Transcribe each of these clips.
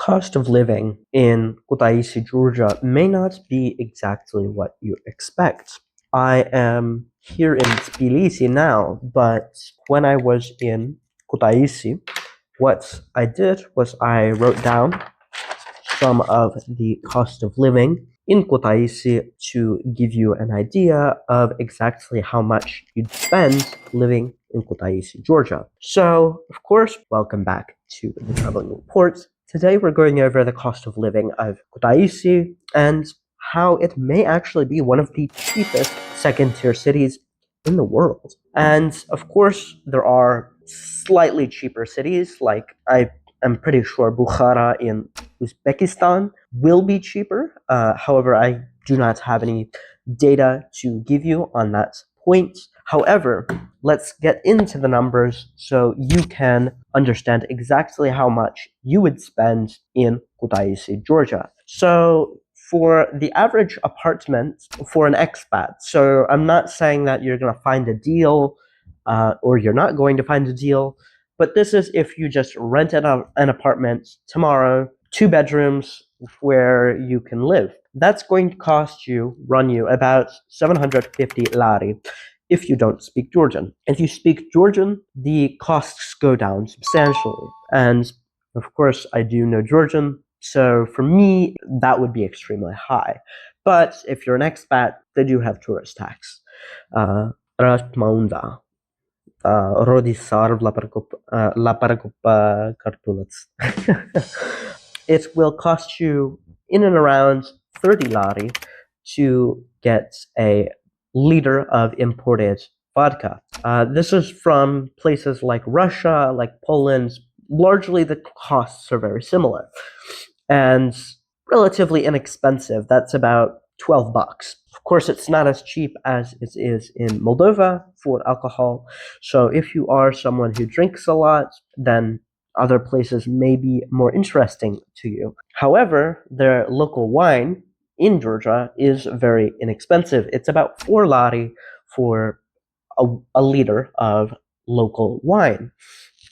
cost of living in Kutaisi, Georgia may not be exactly what you expect. I am here in Tbilisi now, but when I was in Kutaisi, what I did was I wrote down some of the cost of living in Kutaisi to give you an idea of exactly how much you'd spend living in Kutaisi, Georgia. So, of course, welcome back to the Traveling Report. Today we're going over the cost of living of Kutaisi and how it may actually be one of the cheapest second-tier cities in the world. And of course, there are slightly cheaper cities, like I'm pretty sure Bukhara in Uzbekistan will be cheaper. However, I do not have any data to give you on that point. However, let's get into the numbers so you can understand exactly how much you would spend in Kutaisi, Georgia. So for the average apartment for an expat, so I'm not saying that you're going to find a deal or you're not going to find a deal, but this is if you just rented an apartment tomorrow, 2 bedrooms where you can live. That's going to run you about 750 lari if you don't speak Georgian. If you speak Georgian, the costs go down substantially. And of course, I do know Georgian, so for me, that would be extremely high. But if you're an expat, they do have tourist tax. Rastmaunda. Rodisar Laparakupa Kartulets. It will cost you in and around 30 lari to get a liter of imported vodka. This is from places like Russia, like Poland. Largely, the costs are very similar and relatively inexpensive. That's about 12 bucks. Of course, it's not as cheap as it is in Moldova for alcohol. So if you are someone who drinks a lot, then other places may be more interesting to you. However, their local wine in Georgia is very inexpensive. It's about 4 lari for a liter of local wine.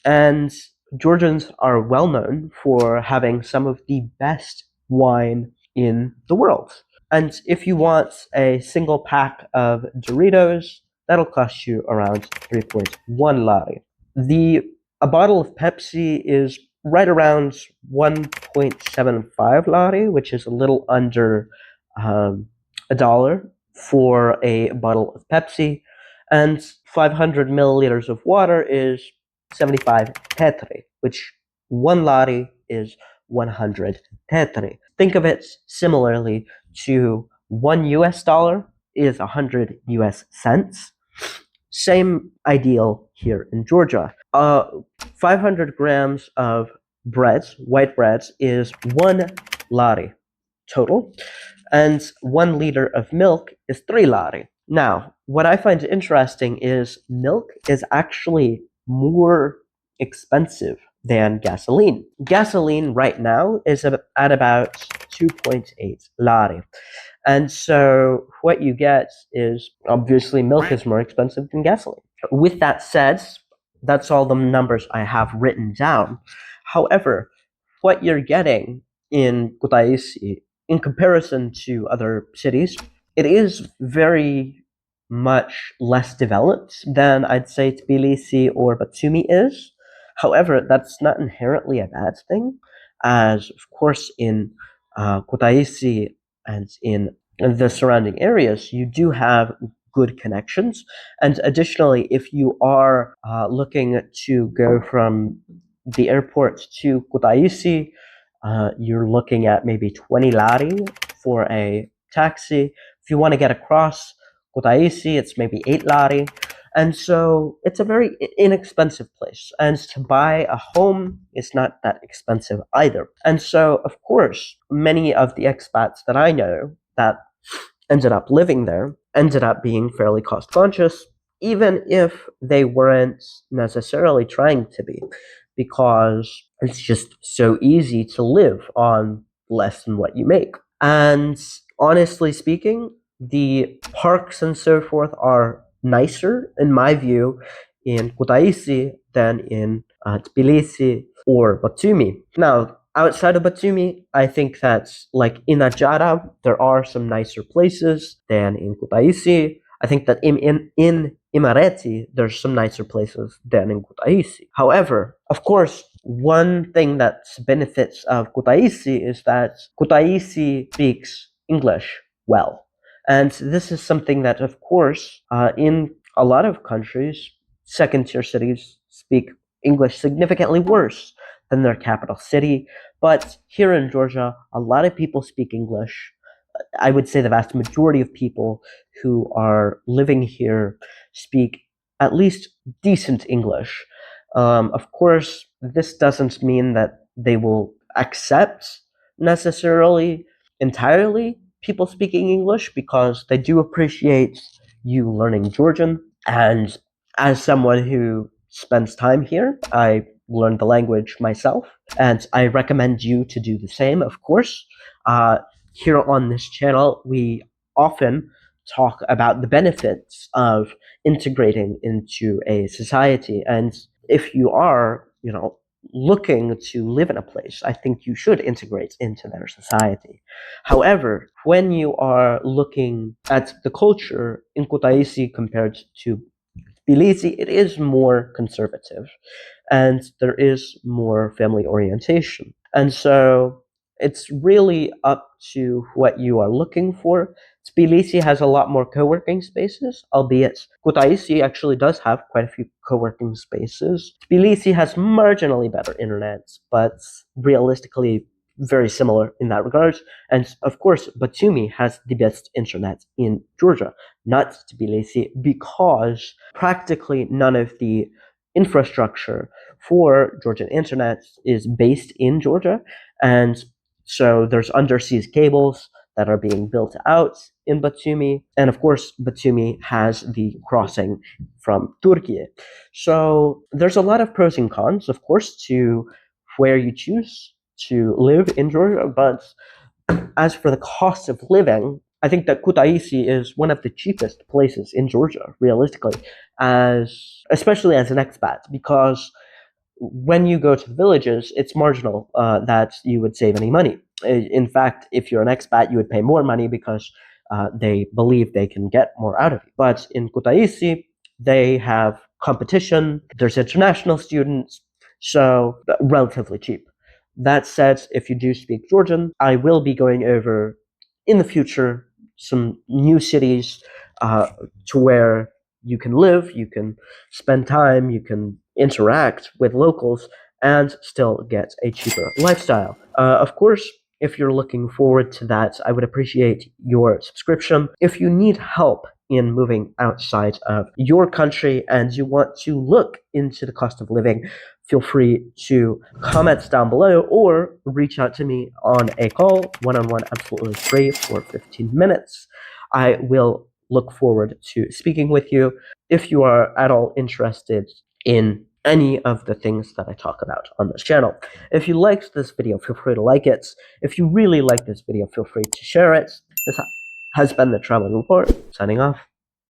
And Georgians are well known for having some of the best wine in the world. And if you want a single pack of Doritos, that'll cost you around 3.1 lari. A bottle of Pepsi is right around 1.75 lari, which is a little under $1 for a bottle of Pepsi. And 500 milliliters of water is 75 tetri, which 1 lari is 100 tetri. Think of it similarly to $1 is 100 US cents. Same ideal here in Georgia. 500 grams of bread, white bread, is 1 lari total, and 1 liter of milk is 3 lari. Now, what I find interesting is milk is actually more expensive than gasoline. Gasoline right now is at about 2.8 lari. And so what you get is, obviously, milk is more expensive than gasoline. With that said, that's all the numbers I have written down. However, what you're getting in Kutaisi, in comparison to other cities, it is very much less developed than I'd say Tbilisi or Batumi is. However, that's not inherently a bad thing, as of course in Kutaisi and in the surrounding areas, you do have good connections. And additionally, if you are looking to go from the airport to Kutaisi, you're looking at maybe 20 lari for a taxi. If you want to get across Kutaisi, it's maybe 8 lari. And so it's a very inexpensive place. And to buy a home is not that expensive either. And so, of course, many of the expats that I know that ended up living there ended up being fairly cost conscious, even if they weren't necessarily trying to be, because it's just so easy to live on less than what you make. And honestly speaking, the parks and so forth are nicer, in my view, in Kutaisi than in Tbilisi or Batumi. Now, Outside of Batumi, I think that like in Ajara, there are some nicer places than in Kutaisi. I think that in Imareti, there's some nicer places than in Kutaisi. However, of course, one thing that benefits of Kutaisi is that Kutaisi speaks English well. And this is something that, of course, in a lot of countries, second tier cities speak English significantly worse than their capital city. But here in Georgia, a lot of people speak English. I would say the vast majority of people who are living here speak at least decent English. Of course, this doesn't mean that they will accept necessarily entirely people speaking English because they do appreciate you learning Georgian. And as someone who spends time here, I learned the language myself, and I recommend you to do the same, of course. Here on this channel, we often talk about the benefits of integrating into a society. And if you are, looking to live in a place, I think you should integrate into their society. However, when you are looking at the culture in Kutaisi compared to Tbilisi, it is more conservative and there is more family orientation. And so it's really up to what you are looking for. Tbilisi has a lot more co-working spaces, albeit Kutaisi actually does have quite a few co-working spaces. Tbilisi has marginally better internet, but realistically very similar in that regard. And of course, Batumi has the best internet in Georgia, not Tbilisi, because practically none of the infrastructure for Georgian internet is based in Georgia. And so there's undersea cables that are being built out in Batumi. And of course, Batumi has the crossing from Turkey. So there's a lot of pros and cons, of course, to where you choose to live in Georgia. But as for the cost of living, I think that Kutaisi is one of the cheapest places in Georgia, realistically, especially as an expat, because when you go to the villages, it's marginal that you would save any money. In fact, if you're an expat, you would pay more money because they believe they can get more out of you. But in Kutaisi, they have competition, there's international students, so relatively cheap. That said, if you do speak Georgian, I will be going over in the future some new cities to where you can live, you can spend time, you can interact with locals, and still get a cheaper lifestyle. Of course, if you're looking forward to that, I would appreciate your subscription. If you need help in moving outside of your country and you want to look into the cost of living, feel free to comment down below or reach out to me on a call, one-on-one, absolutely free for 15 minutes. I will look forward to speaking with you if you are at all interested in any of the things that I talk about on this channel. If you liked this video, feel free to like it. If you really like this video, feel free to share it. This has been the Travel Report, signing off.